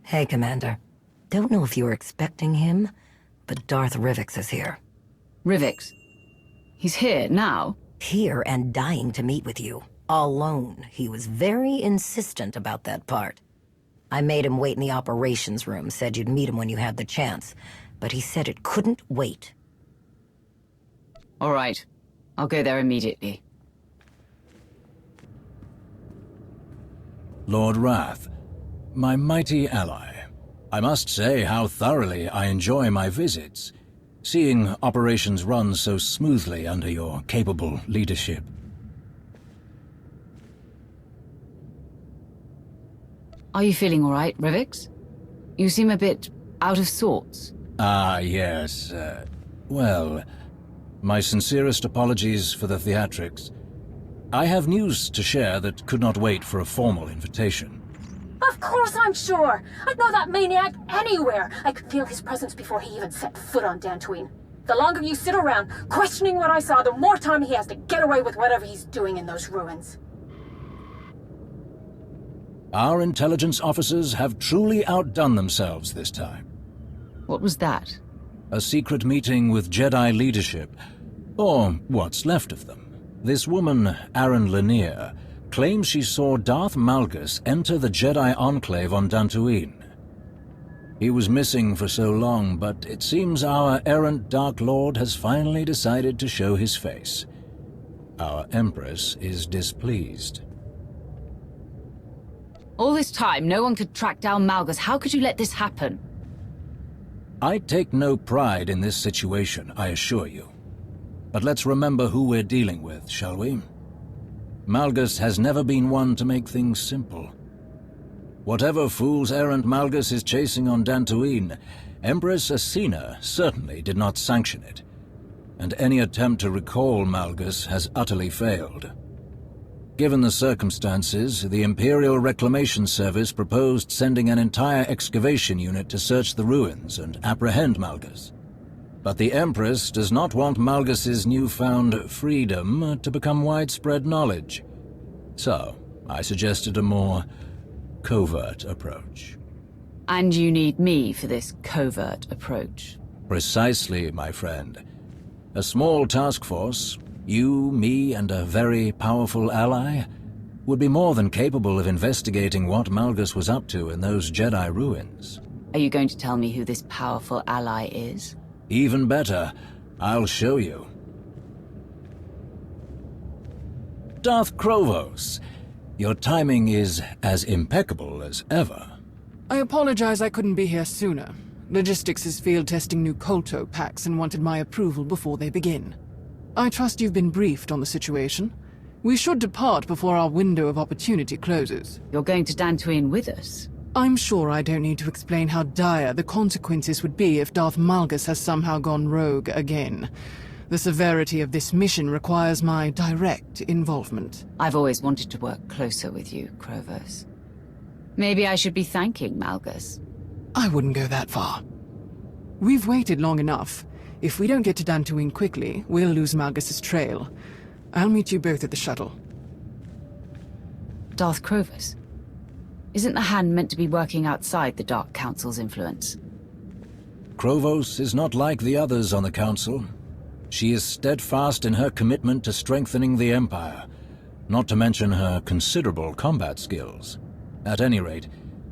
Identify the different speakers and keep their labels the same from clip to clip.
Speaker 1: Hey, Commander. Don't know if you were expecting him, but Darth Rivix is here.
Speaker 2: Rivix? He's here now?
Speaker 1: Here and dying to meet with you. Alone. He was very insistent about that part. I made him wait in the operations room, said you'd meet him when you had the chance, but he said it couldn't wait.
Speaker 2: All right. I'll go there immediately.
Speaker 3: Lord Wrath, my mighty ally. I must say how thoroughly I enjoy my visits, seeing operations run so smoothly under your capable leadership.
Speaker 2: Are you feeling all right, Rivix? You seem a bit out of sorts.
Speaker 3: Ah, yes. Well, my sincerest apologies for the theatrics. I have news to share that could not wait for a formal invitation.
Speaker 4: Of course I'm sure! I'd know that maniac anywhere! I could feel his presence before he even set foot on Dantooine. The longer you sit around, questioning what I saw, the more time he has to get away with whatever he's doing in those ruins.
Speaker 3: Our intelligence officers have truly outdone themselves this time.
Speaker 2: What was that?
Speaker 3: A secret meeting with Jedi leadership, or what's left of them. This woman, Aaron Lanier, claims she saw Darth Malgus enter the Jedi Enclave on Dantooine. He was missing for so long, but it seems our errant Dark Lord has finally decided to show his face. Our Empress is displeased.
Speaker 2: All this time, no one could track down Malgus. How could you let this happen?
Speaker 3: I take no pride in this situation, I assure you. But let's remember who we're dealing with, shall we? Malgus has never been one to make things simple. Whatever fool's errand Malgus is chasing on Dantooine, Empress Asina certainly did not sanction it, and any attempt to recall Malgus has utterly failed. Given the circumstances, the Imperial Reclamation Service proposed sending an entire excavation unit to search the ruins and apprehend Malgus. But the Empress does not want Malgus's newfound freedom to become widespread knowledge. So, I suggested a more covert approach.
Speaker 2: And you need me for this covert approach.
Speaker 3: Precisely, my friend. A small task force, you, me, and a very powerful ally, would be more than capable of investigating what Malgus was up to in those Jedi ruins.
Speaker 2: Are you going to tell me who this powerful ally is?
Speaker 3: Even better, I'll show you. Darth Krovos, your timing is as impeccable as ever.
Speaker 5: I apologize I couldn't be here sooner. Logistics is field testing new Kolto packs and wanted my approval before they begin. I trust you've been briefed on the situation. We should depart before our window of opportunity closes.
Speaker 2: You're going to Dantooine with us?
Speaker 5: I'm sure I don't need to explain how dire the consequences would be if Darth Malgus has somehow gone rogue again. The severity of this mission requires my direct involvement.
Speaker 2: I've always wanted to work closer with you, Krovos. Maybe I should be thanking Malgus.
Speaker 5: I wouldn't go that far. We've waited long enough. If we don't get to Dantooine quickly, we'll lose Malgus's trail. I'll meet you both at the shuttle.
Speaker 2: Darth Krovos? Isn't the Hand meant to be working outside the Dark Council's influence?
Speaker 3: Krovos is not like the others on the Council. She is steadfast in her commitment to strengthening the Empire, not to mention her considerable combat skills. At any rate,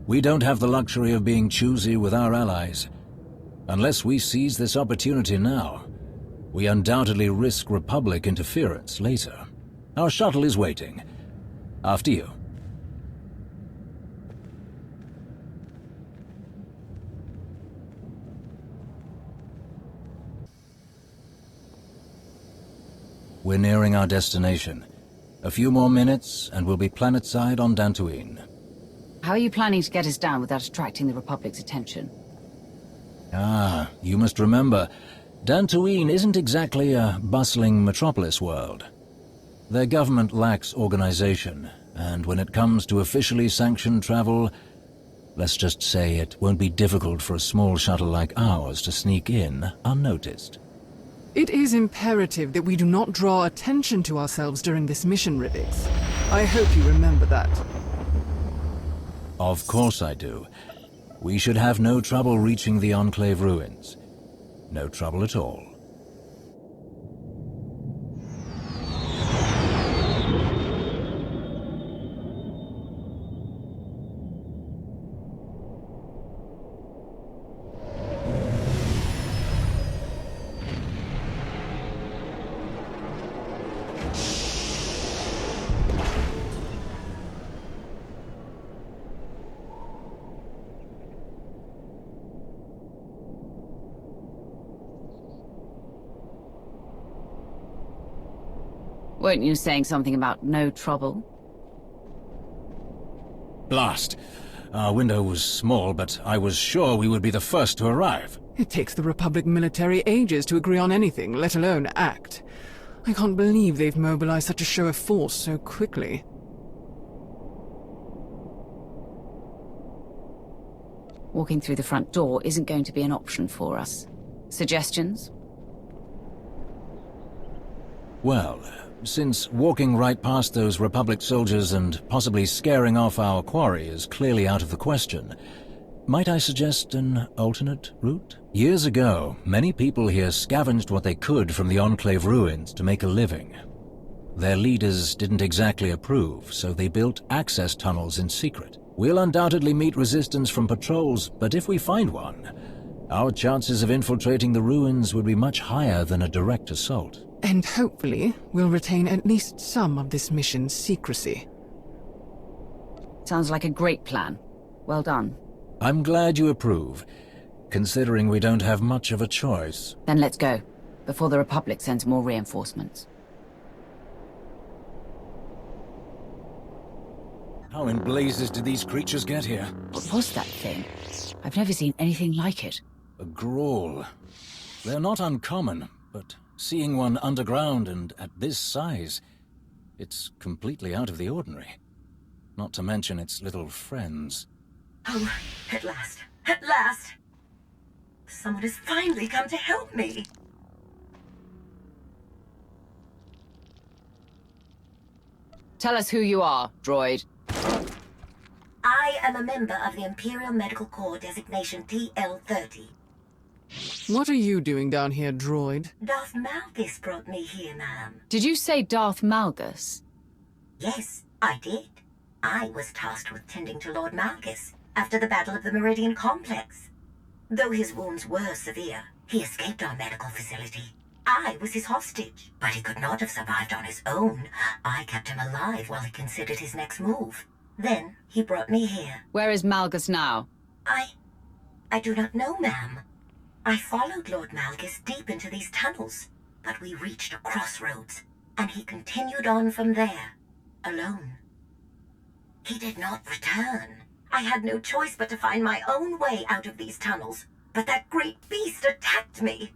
Speaker 3: we don't have the luxury of being choosy with our allies. Unless we seize this opportunity now, we undoubtedly risk Republic interference later. Our shuttle is waiting. After you. We're nearing our destination. A few more minutes, and we'll be planetside on Dantooine.
Speaker 2: How are you planning to get us down without attracting the Republic's attention?
Speaker 3: Ah, you must remember, Dantooine isn't exactly a bustling metropolis world. Their government lacks organization, and when it comes to officially sanctioned travel, let's just say it won't be difficult for a small shuttle like ours to sneak in unnoticed.
Speaker 5: It is imperative that we do not draw attention to ourselves during this mission, Rivix. I hope you remember that.
Speaker 3: Of course I do. We should have no trouble reaching the Enclave ruins. No trouble at all.
Speaker 2: Weren't you saying something about no trouble?
Speaker 3: Blast! Our window was small, but I was sure we would be the first to arrive.
Speaker 5: It takes the Republic military ages to agree on anything, let alone act. I can't believe they've mobilized such a show of force so quickly.
Speaker 2: Walking through the front door isn't going to be an option for us. Suggestions?
Speaker 3: Well, since walking right past those Republic soldiers and possibly scaring off our quarry is clearly out of the question, might I suggest an alternate route? Years ago, many people here scavenged what they could from the Enclave ruins to make a living. Their leaders didn't exactly approve, so they built access tunnels in secret. We'll undoubtedly meet resistance from patrols, but if we find one, our chances of infiltrating the ruins would be much higher than a direct assault.
Speaker 5: And hopefully, we'll retain at least some of this mission's secrecy.
Speaker 2: Sounds like a great plan. Well done.
Speaker 3: I'm glad you approve, considering we don't have much of a choice.
Speaker 2: Then let's go, before the Republic sends more reinforcements.
Speaker 3: How in blazes did these creatures get here?
Speaker 2: What was that thing? I've never seen anything like it.
Speaker 3: A Grawl. They're not uncommon, but seeing one underground and at this size, it's completely out of the ordinary. Not to mention its little friends.
Speaker 1: Oh, at last. At last! Someone has finally come to help me.
Speaker 2: Tell us who you are, droid.
Speaker 1: I am a member of the Imperial Medical Corps designation TL-30.
Speaker 5: What are you doing down here, droid?
Speaker 1: Darth Malgus brought me here, ma'am.
Speaker 2: Did you say Darth Malgus?
Speaker 1: Yes, I did. I was tasked with tending to Lord Malgus after the Battle of the Meridian Complex. Though his wounds were severe, he escaped our medical facility. I was his hostage, but he could not have survived on his own. I kept him alive while he considered his next move. Then he brought me here.
Speaker 2: Where is Malgus now?
Speaker 1: I do not know, ma'am. I followed Lord Malgus deep into these tunnels, but we reached a crossroads, and he continued on from there, alone. He did not return. I had no choice but to find my own way out of these tunnels, but that great beast attacked me.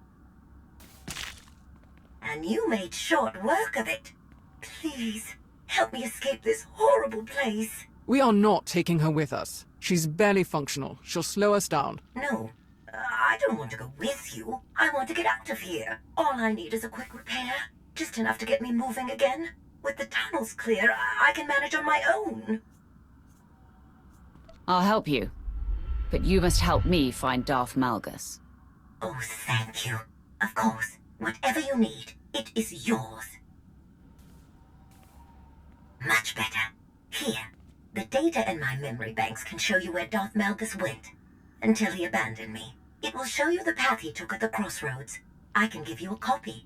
Speaker 1: And you made short work of it. Please, help me escape this horrible place.
Speaker 5: We are not taking her with us. She's barely functional. She'll slow us down.
Speaker 1: No, I don't want to go with you. I want to get out of here. All I need is a quick repair, just enough to get me moving again. With the tunnels clear, I can manage on my own.
Speaker 2: I'll help you. But you must help me find Darth Malgus.
Speaker 1: Oh, thank you. Of course. Whatever you need, it is yours. Much better. Here. The data in my memory banks can show you where Darth Malgus went, until he abandoned me. It will show you the path he took at the crossroads. I can give you a copy.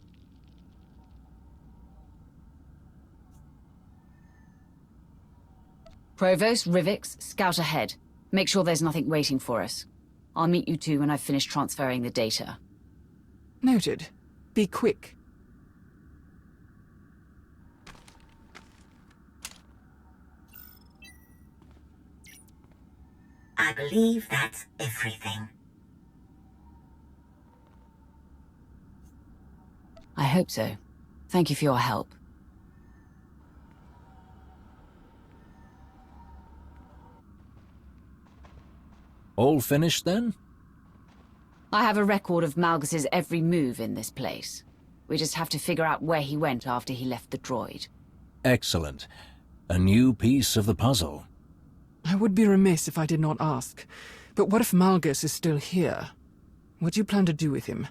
Speaker 2: Provost, Rivix, scout ahead. Make sure there's nothing waiting for us. I'll meet you two when I've finished transferring the data.
Speaker 5: Noted. Be quick.
Speaker 1: I believe that's everything.
Speaker 2: I hope so. Thank you for your help.
Speaker 3: All finished then?
Speaker 2: I have a record of Malgus's every move in this place. We just have to figure out where he went after he left the droid.
Speaker 3: Excellent. A new piece of the puzzle.
Speaker 5: I would be remiss if I did not ask. But what if Malgus is still here? What do you plan to do with him?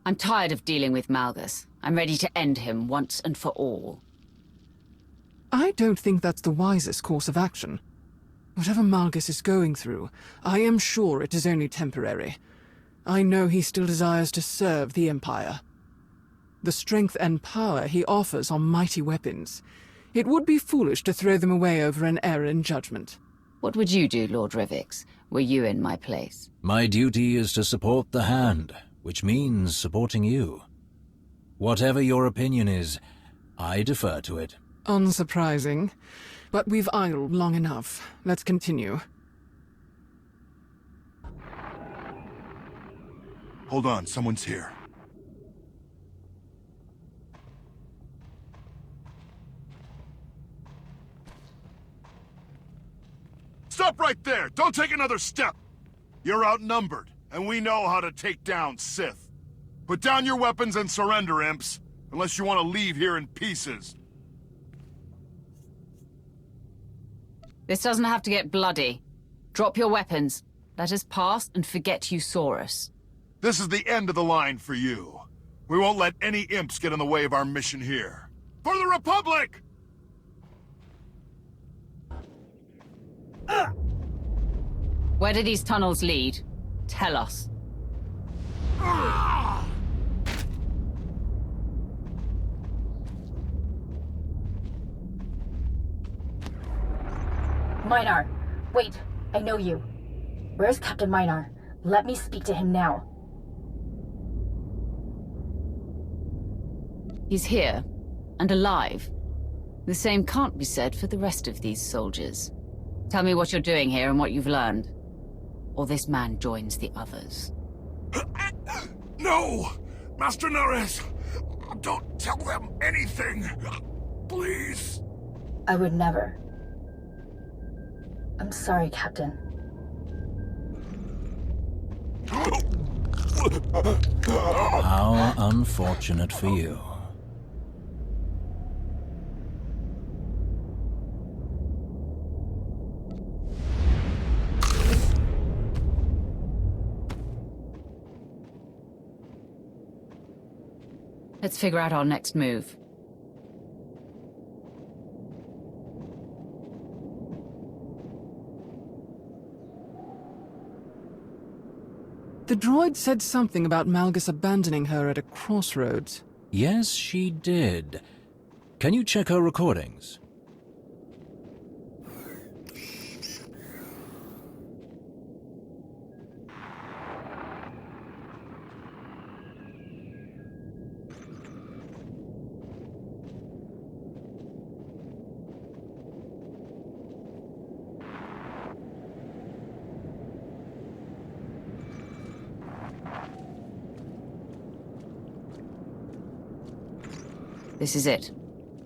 Speaker 2: I'm tired of dealing with Malgus. I'm ready to end him once and for all.
Speaker 5: I don't think that's the wisest course of action. Whatever Malgus is going through, I am sure it is only temporary. I know he still desires to serve the Empire. The strength and power he offers are mighty weapons. It would be foolish to throw them away over an error in judgment.
Speaker 2: What would you do, Lord Rivix, were you in my place?
Speaker 3: My duty is to support the Hand, which means supporting you. Whatever your opinion is, I defer to it.
Speaker 5: Unsurprising. But we've idled long enough. Let's continue.
Speaker 6: Hold on, someone's here. Stop right there! Don't take another step! You're outnumbered, and we know how to take down Sith. Put down your weapons and surrender, imps, unless you want to leave here in pieces.
Speaker 2: This doesn't have to get bloody. Drop your weapons. Let us pass and forget you saw us.
Speaker 6: This is the end of the line for you. We won't let any imps get in the way of our mission here. For the Republic!
Speaker 2: Where do these tunnels lead? Tell us.
Speaker 4: Minar, wait, I know you. Where's Captain Minar? Let me speak to him now.
Speaker 2: He's here, and alive. The same can't be said for the rest of these soldiers. Tell me what you're doing here and what you've learned. Or this man joins the others.
Speaker 6: No! Master Nares! Don't tell them anything! Please!
Speaker 4: I would never. I'm sorry, Captain.
Speaker 3: How unfortunate for you.
Speaker 2: Let's figure out our next move.
Speaker 5: The droid said something about Malgus abandoning her at a crossroads.
Speaker 3: Yes, she did. Can you check her recordings?
Speaker 2: This is it.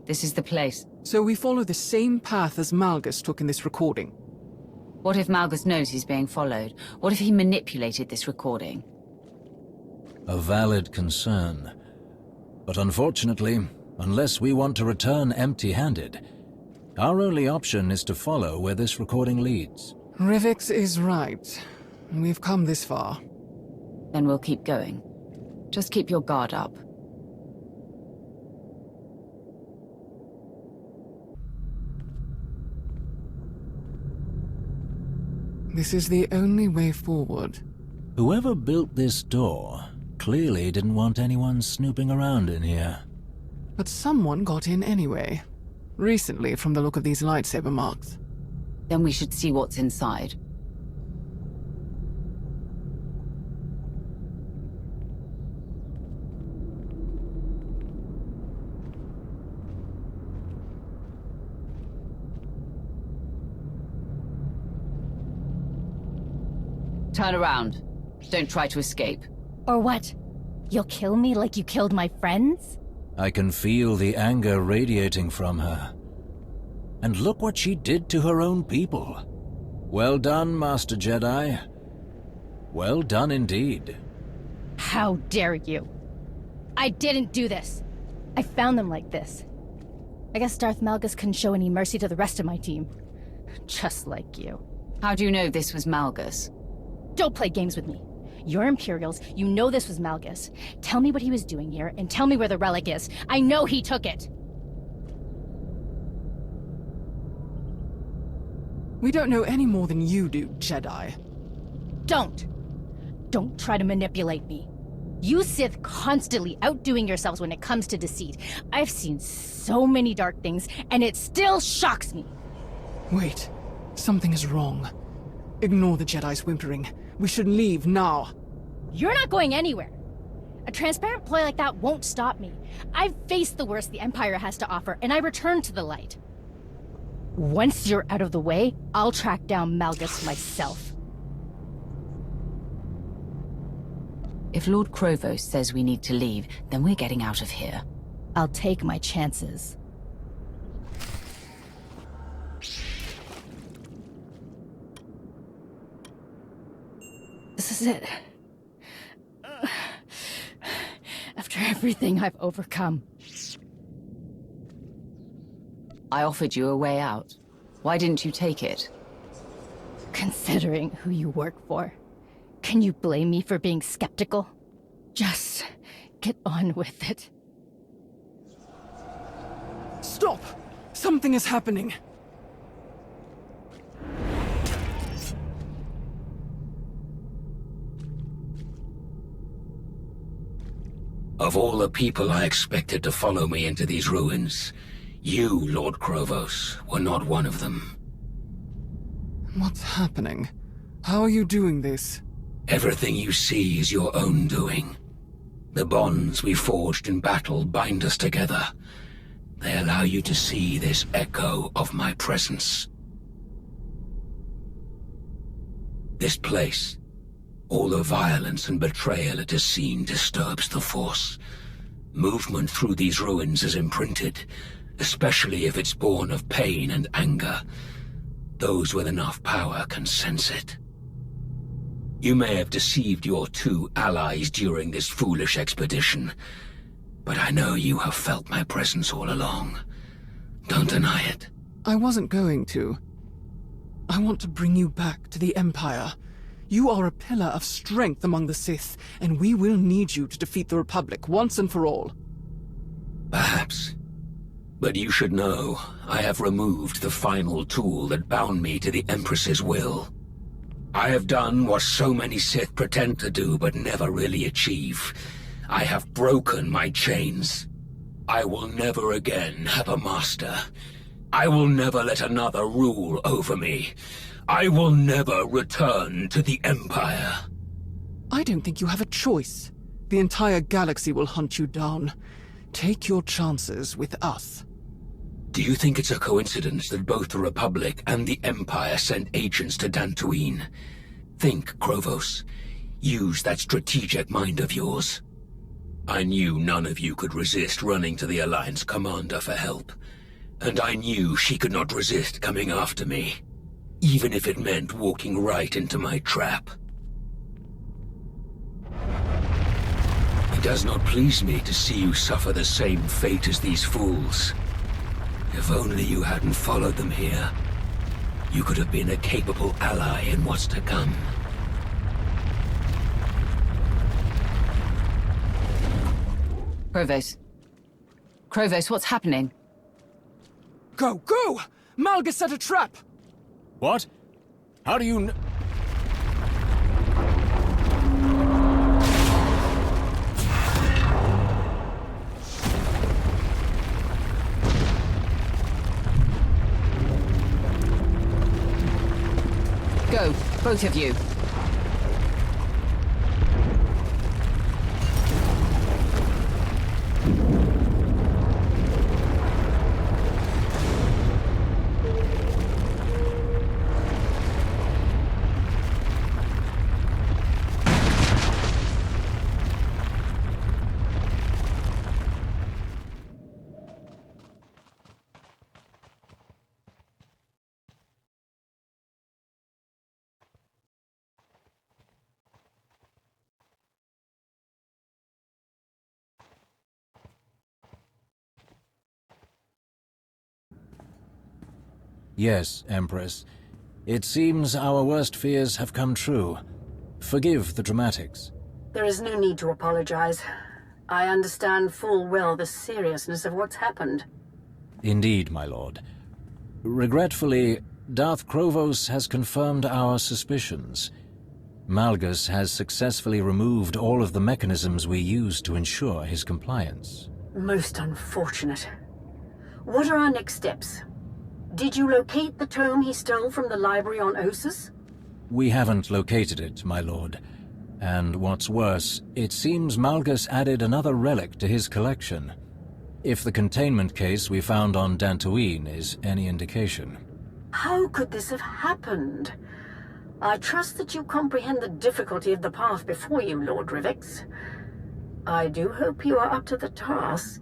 Speaker 2: This is the place.
Speaker 5: So we follow the same path as Malgus took in this recording.
Speaker 2: What if Malgus knows he's being followed? What if he manipulated this recording?
Speaker 3: A valid concern. But unfortunately, unless we want to return empty-handed, our only option is to follow where this recording leads.
Speaker 5: Rivix is right. We've come this far.
Speaker 2: Then we'll keep going. Just keep your guard up.
Speaker 5: This is the only way forward.
Speaker 3: Whoever built this door clearly didn't want anyone snooping around in here.
Speaker 5: But someone got in anyway. Recently, from the look of these lightsaber marks.
Speaker 2: Then we should see what's inside. Turn around. Don't try to escape.
Speaker 7: Or what? You'll kill me like you killed my friends?
Speaker 3: I can feel the anger radiating from her. And look what she did to her own people. Well done, Master Jedi. Well done indeed.
Speaker 7: How dare you? I didn't do this. I found them like this. I guess Darth Malgus couldn't show any mercy to the rest of my team. Just like you.
Speaker 2: How do you know this was Malgus?
Speaker 7: Don't play games with me. You're Imperials, you know this was Malgus. Tell me what he was doing here, and tell me where the relic is. I know he took it!
Speaker 5: We don't know any more than you do, Jedi.
Speaker 7: Don't try to manipulate me. You Sith constantly outdoing yourselves when it comes to deceit. I've seen so many dark things, and it still shocks me.
Speaker 5: Wait, something is wrong. Ignore the Jedi's whimpering. We should leave now.
Speaker 7: You're not going anywhere. A transparent ploy like that won't stop me. I've faced the worst the Empire has to offer, and I return to the light. Once you're out of the way, I'll track down Malgus myself.
Speaker 2: If Lord Krovos says we need to leave, then we're getting out of here.
Speaker 7: I'll take my chances. This is it. After everything I've overcome.
Speaker 2: I offered you a way out. Why didn't you take it?
Speaker 7: Considering who you work for, can you blame me for being skeptical? Just get on with it.
Speaker 5: Stop! Something is happening.
Speaker 8: Of all the people I expected to follow me into these ruins, you, Lord Krovos, were not one of them.
Speaker 5: What's happening? How are you doing this?
Speaker 8: Everything you see is your own doing. The bonds we forged in battle bind us together. They allow you to see this echo of my presence. This place, all the violence and betrayal it has seen disturbs the Force. Movement through these ruins is imprinted, especially if it's born of pain and anger. Those with enough power can sense it. You may have deceived your two allies during this foolish expedition, but I know you have felt my presence all along. Don't deny it.
Speaker 5: I wasn't going to. I want to bring you back to the Empire. You are a pillar of strength among the Sith, and we will need you to defeat the Republic once and for all.
Speaker 8: Perhaps. But you should know, I have removed the final tool that bound me to the Empress's will. I have done what so many Sith pretend to do but never really achieve. I have broken my chains. I will never again have a master. I will never let another rule over me. I will never return to the Empire.
Speaker 5: I don't think you have a choice. The entire galaxy will hunt you down. Take your chances with us.
Speaker 8: Do you think it's a coincidence that both the Republic and the Empire sent agents to Dantooine? Think, Krovos. Use that strategic mind of yours. I knew none of you could resist running to the Alliance commander for help. And I knew she could not resist coming after me, even if it meant walking right into my trap. It does not please me to see you suffer the same fate as these fools. If only you hadn't followed them here, you could have been a capable ally in what's to come.
Speaker 2: Krovos. Krovos, what's happening?
Speaker 5: Go, go! Malgus set a trap!
Speaker 3: What? How do you
Speaker 2: Go, both of you.
Speaker 3: Yes, Empress. It seems our worst fears have come true. Forgive the dramatics.
Speaker 4: There is no need to apologize. I understand full well the seriousness of what's happened.
Speaker 3: Indeed, my lord. Regretfully, Darth Krovos has confirmed our suspicions. Malgus has successfully removed all of the mechanisms we use to ensure his compliance.
Speaker 4: Most unfortunate. What are our next steps? Did you locate the tome he stole from the library on Ossus?
Speaker 3: We haven't located it, my lord. And what's worse, it seems Malgus added another relic to his collection. If the containment case we found on Dantooine is any indication.
Speaker 4: How could this have happened? I trust that you comprehend the difficulty of the path before you, Lord Rivix. I do hope you are up to the task.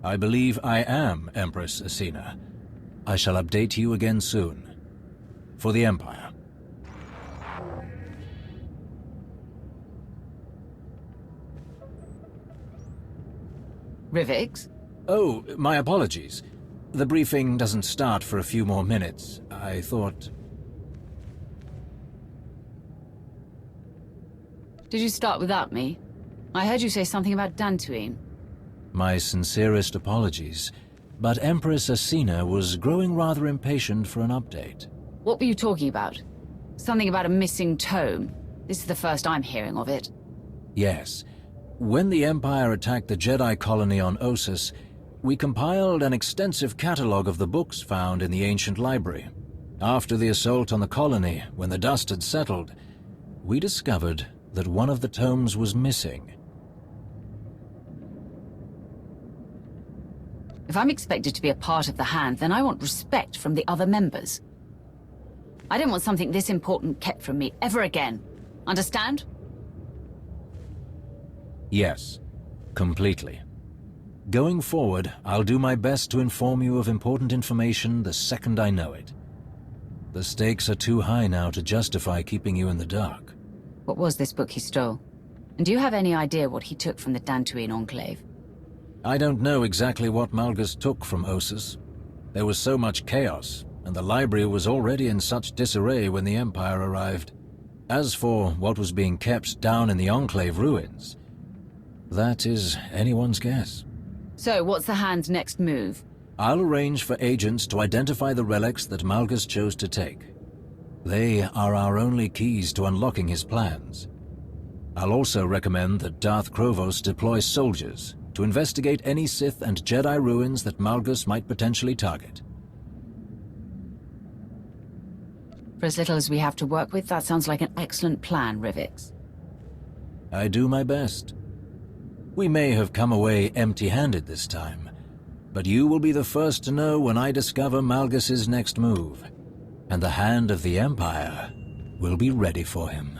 Speaker 3: I believe I am, Empress Asina. I shall update you again soon. For the Empire.
Speaker 2: Rivix?
Speaker 3: Oh, my apologies. The briefing doesn't start for a few more minutes. I thought...
Speaker 2: Did you start without me? I heard you say something about Dantooine.
Speaker 3: My sincerest apologies, but Empress Asina was growing rather impatient for an update.
Speaker 2: What were you talking about? Something about a missing tome. This is the first I'm hearing of it.
Speaker 3: Yes. When the Empire attacked the Jedi colony on Ossus, we compiled an extensive catalogue of the books found in the ancient library. After the assault on the colony, when the dust had settled, we discovered that one of the tomes was missing.
Speaker 2: If I'm expected to be a part of the Hand, then I want respect from the other members. I don't want something this important kept from me ever again. Understand?
Speaker 3: Yes, completely. Going forward, I'll do my best to inform you of important information the second I know it. The stakes are too high now to justify keeping you in the dark.
Speaker 2: What was this book he stole? And do you have any idea what he took from the Dantooine Enclave?
Speaker 3: I don't know exactly what Malgus took from Ossus. There was so much chaos, and the library was already in such disarray when the Empire arrived. As for what was being kept down in the Enclave ruins, that is anyone's guess.
Speaker 2: So, what's the Hand's next move?
Speaker 3: I'll arrange for agents to identify the relics that Malgus chose to take. They are our only keys to unlocking his plans. I'll also recommend that Darth Krovos deploy soldiers to investigate any Sith and Jedi ruins that Malgus might potentially target.
Speaker 2: For as little as we have to work with, that sounds like an excellent plan, Rivix.
Speaker 3: I do my best. We may have come away empty-handed this time, but you will be the first to know when I discover Malgus's next move, and the Hand of the Empire will be ready for him.